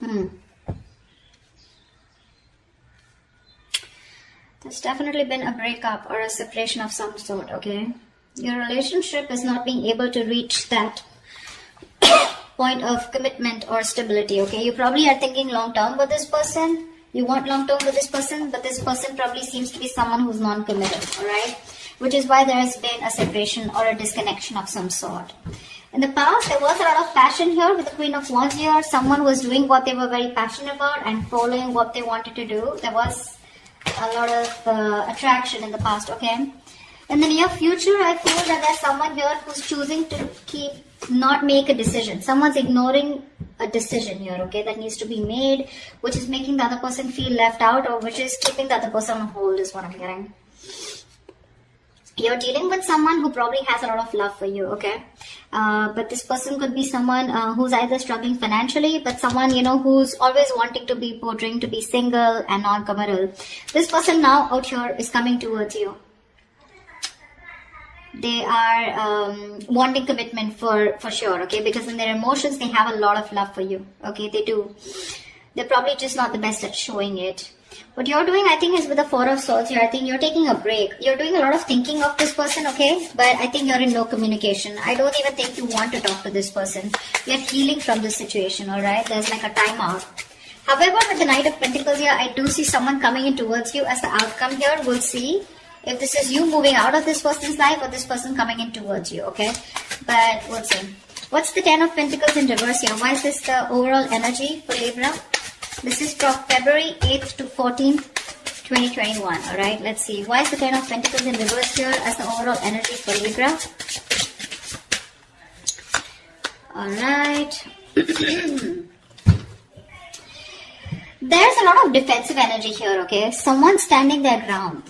Hmm. There's definitely been a breakup or a separation of some sort, okay? Your relationship is not being able to reach that point of commitment or stability, okay? You probably are thinking long term with this person. You want long term with this person, but this person probably seems to be someone who's non-committed, alright? Which is why there has been a separation or a disconnection of some sort. In the past, there was a lot of passion here with the Queen of Wands here. Someone was doing what they were very passionate about and following what they wanted to do. There was a lot of attraction in the past, okay? In the near future, I feel that there's someone here who's choosing to not make a decision. Someone's ignoring a decision here, okay, that needs to be made, which is making the other person feel left out, or which is keeping the other person on hold, is what I'm hearing. You're dealing with someone who probably has a lot of love for you, okay? But this person could be someone who's either struggling financially, but someone, you know, who's always wanting to be portraying to be single and non-committal. This person now out here is coming towards you. They are wanting commitment for sure, okay? Because in their emotions, they have a lot of love for you, okay? They do. They're probably just not the best at showing it. What you're doing, I think, is with the Four of Swords here. I think you're taking a break. You're doing a lot of thinking of this person, okay? But I think you're in no communication. I don't even think you want to talk to this person. You're healing from this situation, alright? There's like a timeout. However, with the Knight of Pentacles here, I do see someone coming in towards you as the outcome here. We'll see if this is you moving out of this person's life or this person coming in towards you, okay? But we'll see. What's the Ten of Pentacles in reverse here? Why is this the overall energy for Libra? This is from February 8th to 14th, 2021. Alright, let's see. Why is the Ten of Pentacles in reverse here as the overall energy for Libra? Alright. There's a lot of defensive energy here, okay? Someone standing their ground.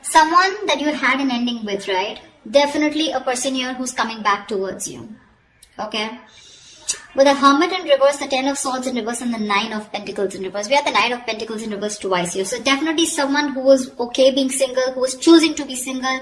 Someone that you had an ending with, right? Definitely a person here who's coming back towards you. Okay? With the Hermit in reverse, the Ten of Swords in reverse, and the Nine of Pentacles in reverse. We have the Nine of Pentacles in reverse twice here. So definitely someone who was okay being single, who was choosing to be single,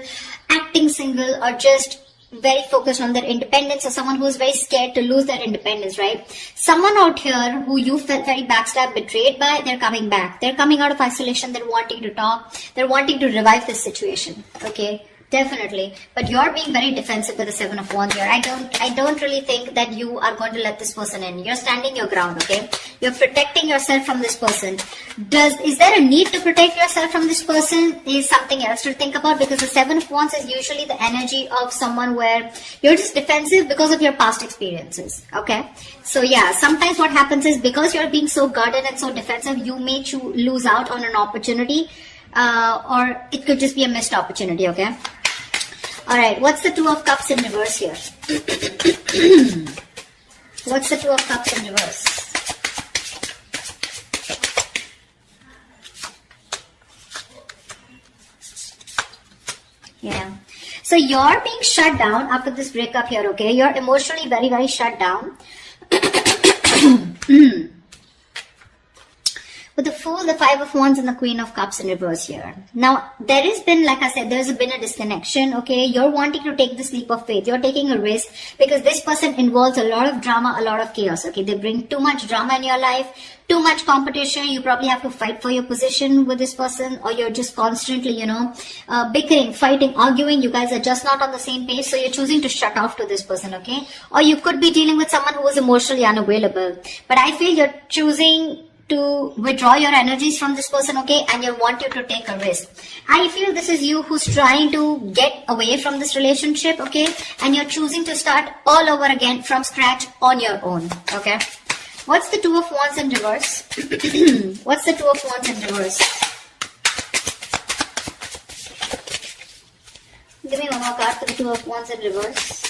acting single, or just very focused on their independence, or someone who is very scared to lose their independence, right? Someone out here who you felt very backstabbed, betrayed by, they're coming back. They're coming out of isolation. They're wanting to talk. They're wanting to revive this situation. Okay? Definitely. But you're being very defensive with the Seven of Wands here. I don't really think that you are going to let this person in. You're standing your ground, okay? You're protecting yourself from this person. Is there a need to protect yourself from this person? Is something else to think about, because the Seven of Wands is usually the energy of someone where you're just defensive because of your past experiences, okay? So yeah, sometimes what happens is because you're being so guarded and so defensive, you may lose out on an opportunity, or it could just be a missed opportunity, okay? Alright, what's the Two of Cups in reverse here? What's the Two of Cups in reverse? Yeah. So you're being shut down after this breakup here, okay? You're emotionally very, very shut down. With the Fool, the Five of Wands, and the Queen of Cups in reverse here. Now, there has been, like I said, there's been a disconnection, okay? You're wanting to take this leap of faith. You're taking a risk because this person involves a lot of drama, a lot of chaos, okay? They bring too much drama in your life, too much competition. You probably have to fight for your position with this person, or you're just constantly, you know, bickering, fighting, arguing. You guys are just not on the same page, so you're choosing to shut off to this person, okay? Or you could be dealing with someone who is emotionally unavailable. But I feel you're choosing to withdraw your energies from this person, okay, and you want you to take a risk. I feel this is you who's trying to get away from this relationship, okay, and you're choosing to start all over again from scratch on your own, okay. What's the Two of Wands in reverse? What's the Two of Wands in reverse? Give me one more card for the Two of Wands in reverse.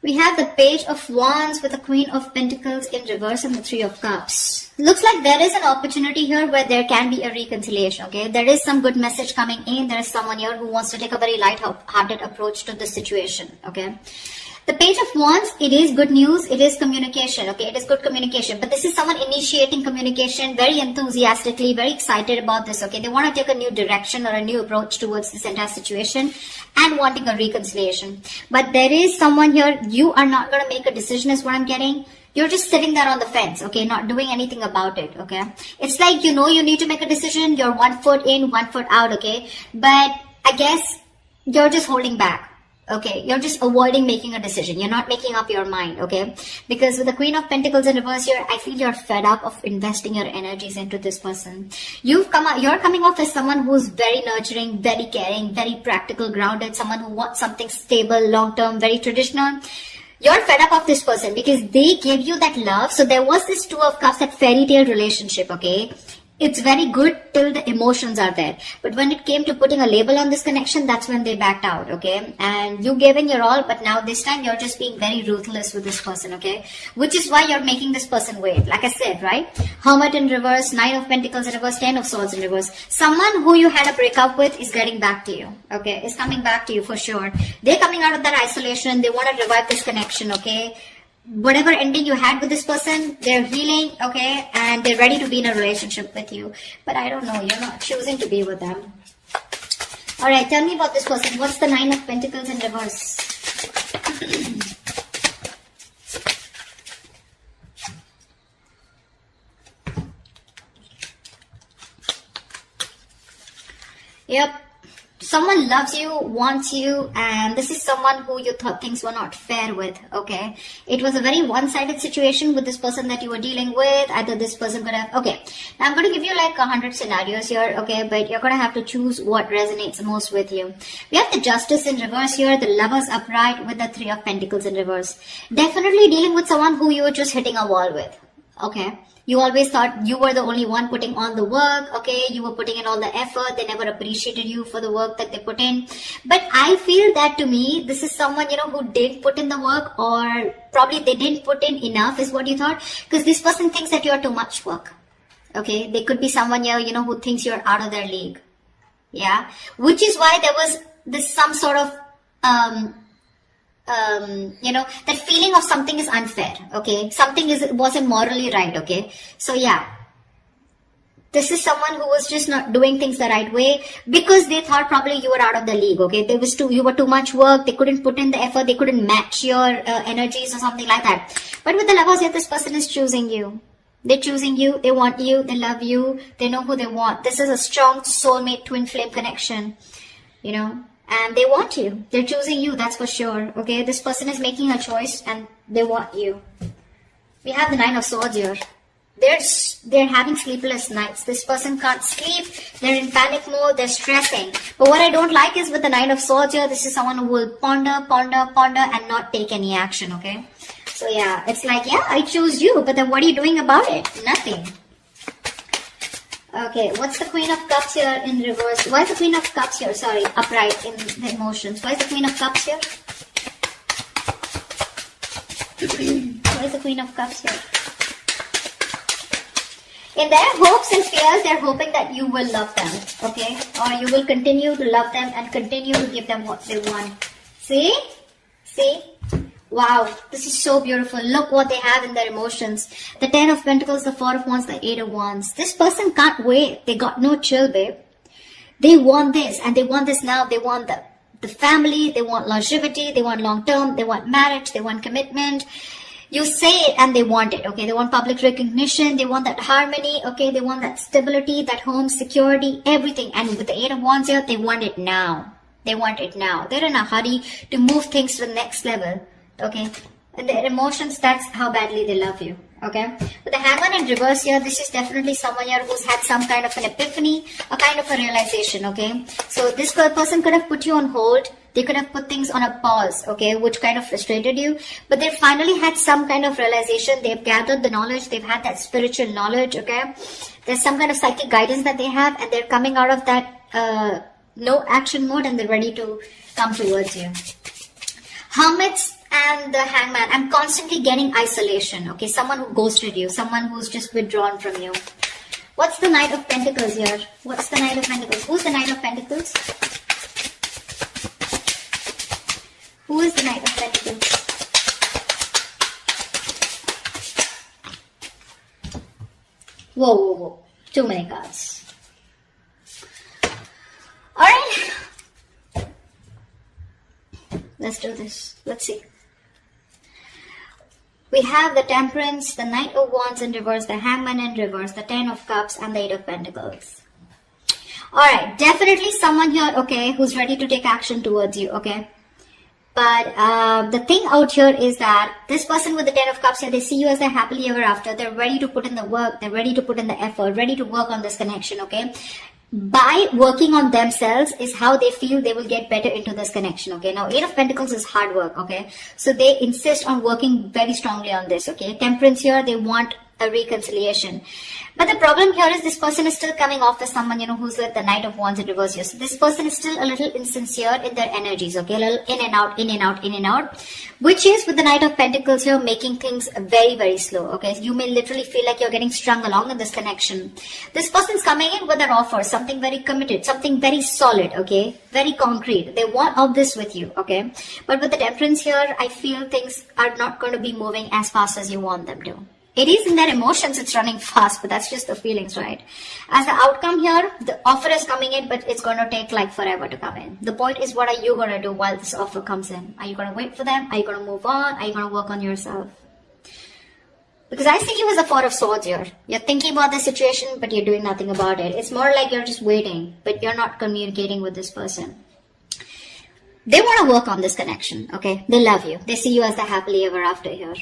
We have the Page of Wands with the Queen of Pentacles in reverse and the Three of Cups. Looks like there is an opportunity here where there can be a reconciliation, okay? There is some good message coming in. There is someone here who wants to take a very light-hearted approach to this situation, okay? The Page of Wands, it is good news, it is communication, okay, it is good communication, but this is someone initiating communication very enthusiastically, very excited about this, okay, they want to take a new direction or a new approach towards this entire situation and wanting a reconciliation. But there is someone here, you are not going to make a decision is what I'm getting. You're just sitting there on the fence, okay, not doing anything about it, okay. It's like, you know, you need to make a decision, you're 1 foot in, 1 foot out, okay, but I guess you're just holding back. Okay, you're just avoiding making a decision. You're not making up your mind, okay? Because with the Queen of Pentacles in reverse here, I feel you're fed up of investing your energies into this person. You're coming off as someone who's very nurturing, very caring, very practical, grounded, someone who wants something stable, long-term, very traditional. You're fed up of this person because they gave you that love. So there was this Two of Cups, that fairy tale relationship, okay? It's very good till the emotions are there. But when it came to putting a label on this connection, that's when they backed out, okay? And you gave in your all, but now this time you're just being very ruthless with this person, okay? Which is why you're making this person wait. Like I said, right? Hermit in reverse, Nine of Pentacles in reverse, Ten of Swords in reverse. Someone who you had a breakup with is getting back to you, okay? Is coming back to you for sure. They're coming out of that isolation. They want to revive this connection, okay? Whatever ending you had with this person, they're healing, okay, and they're ready to be in a relationship with you. But I don't know, you're not choosing to be with them. Alright, tell me about this person. What's the Nine of Pentacles in reverse? Yep. Someone loves you, wants you, and this is someone who you thought things were not fair with, okay? It was a very one-sided situation with this person that you were dealing with. Either this person could have... Okay, now I'm going to give you like 100 scenarios here, okay? But you're going to have to choose what resonates most with you. We have the Justice in reverse here, the Lovers upright with the Three of Pentacles in reverse. Definitely dealing with someone who you were just hitting a wall with, okay? You always thought you were the only one putting on the work, okay? You were putting in all the effort. They never appreciated you for the work that they put in. But I feel that to me, this is someone, you know, who did put in the work, or probably they didn't put in enough is what you thought. Because this person thinks that you're too much work, okay? They could be someone here, you know, who thinks you're out of their league, yeah? Which is why there was this some sort of... you know, that feeling of something is unfair, okay? Something wasn't morally right, okay? So yeah, this is someone who was just not doing things the right way because they thought probably you were out of the league, okay? You were too much work, they couldn't put in the effort, they couldn't match your energies or something like that. But with the Lovers here, this person is choosing you. They're choosing you, they want you, they love you, they know who they want. This is a strong soulmate twin flame connection, you know? And they want you. They're choosing you, that's for sure. Okay, this person is making a choice and they want you. We have the Nine of Swords here. They're having sleepless nights. This person can't sleep. They're in panic mode. They're stressing. But what I don't like is with the Nine of Swords here, this is someone who will ponder and not take any action, okay? So yeah, it's like, yeah, I choose you. But then what are you doing about it? Nothing. Okay, what's the Queen of Cups here in reverse? Why is the Queen of Cups here? Sorry, upright in the emotions. Why is the Queen of Cups here? Why is the Queen of Cups here? In their hopes and fears, they're hoping that you will love them, okay? Or you will continue to love them and continue to give them what they want. See? See? Wow, this is so beautiful. Look what they have in their emotions. The Ten of Pentacles, the Four of Wands, the Eight of Wands. This person can't wait. They got no chill, babe. They want this, and they want this now. They want the family. They want longevity. They want long-term. They want marriage. They want commitment. You say it and they want it, okay? They want public recognition. They want that harmony, okay? They want that stability, that home security, everything. And with the Eight of Wands here, they want it now. They want it now. They're in a hurry to move things to the next level. Okay, and their emotions, that's how badly they love you, okay? With the Hangman in reverse here, this is definitely someone here who's had some kind of an epiphany, a kind of a realization, okay? So this person could have put you on hold, they could have put things on a pause, okay, which kind of frustrated you, but they finally had some kind of realization, they've gathered the knowledge, they've had that spiritual knowledge, okay? There's some kind of psychic guidance that they have, and they're coming out of that no action mode, and they're ready to come towards you. Hermits and the Hangman, I'm constantly getting isolation, okay? Someone who ghosted you, someone who's just withdrawn from you. What's the Knight of Pentacles here? What's the Knight of Pentacles? Who's the Knight of Pentacles? Who is the Knight of Pentacles? Whoa, whoa, whoa. Too many cards. Alright. Let's do this. Let's see. We have the Temperance, the Knight of Wands in reverse, the Hangman in reverse, the Ten of Cups, and the Eight of Pentacles. Alright, definitely someone here, okay, who's ready to take action towards you, okay? But the thing out here is that this person with the Ten of Cups here, they see you as their happily ever after. They're ready to put in the work. They're ready to put in the effort, ready to work on this connection, okay? By working on themselves is how they feel they will get better into this connection, okay? Now, Eight of Pentacles is hard work, okay? So they insist on working very strongly on this, okay? Temperance here, they want a reconciliation. But the problem here is this person is still coming off as someone, who's like the Knight of Wands in reverse here. So this person is still a little insincere in their energies, okay? A little in and out, in and out, in and out. Which is with the Knight of Pentacles here, making things very, very slow, okay? You may literally feel like you're getting strung along in this connection. This person's coming in with an offer, something very committed, something very solid, okay? Very concrete. They want all this with you, okay? But with the Temperance here, I feel things are not going to be moving as fast as you want them to. It is in their emotions, it's running fast, but that's just the feelings, right? As the outcome here, the offer is coming in, but it's going to take like forever to come in. The point is, what are you going to do while this offer comes in? Are you going to wait for them? Are you going to move on? Are you going to work on yourself? Because I see you as a Four of Swords here. You're thinking about the situation, but you're doing nothing about it. It's more like you're just waiting, but you're not communicating with this person. They want to work on this connection, okay? They love you. They see you as the happily ever after here.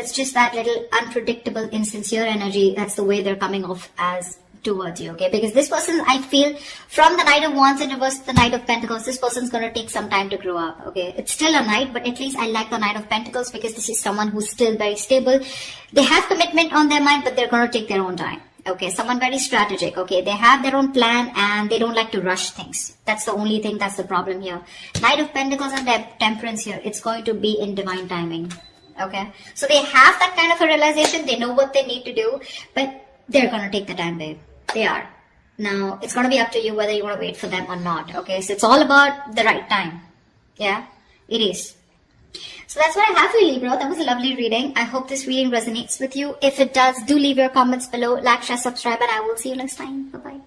It's just that little unpredictable, insincere energy. That's the way they're coming off as towards you, okay? Because this person, I feel, from the Knight of Wands in reverse to the Knight of Pentacles, this person's going to take some time to grow up, okay? It's still a Knight, but at least I like the Knight of Pentacles because this is someone who's still very stable. They have commitment on their mind, but they're going to take their own time, okay? Someone very strategic, okay? They have their own plan and they don't like to rush things. That's the only thing, that's the problem here. Knight of Pentacles and Temperance here, it's going to be in divine timing. Okay, so they have that kind of a realization. They know what they need to do, but they're going to take the time, babe. They are. Now, it's going to be up to you whether you want to wait for them or not. Okay, so it's all about the right time. Yeah, it is. So that's what I have for you, Libra. That was a lovely reading. I hope this reading resonates with you. If it does, do leave your comments below. Like, share, subscribe, and I will see you next time. Bye-bye.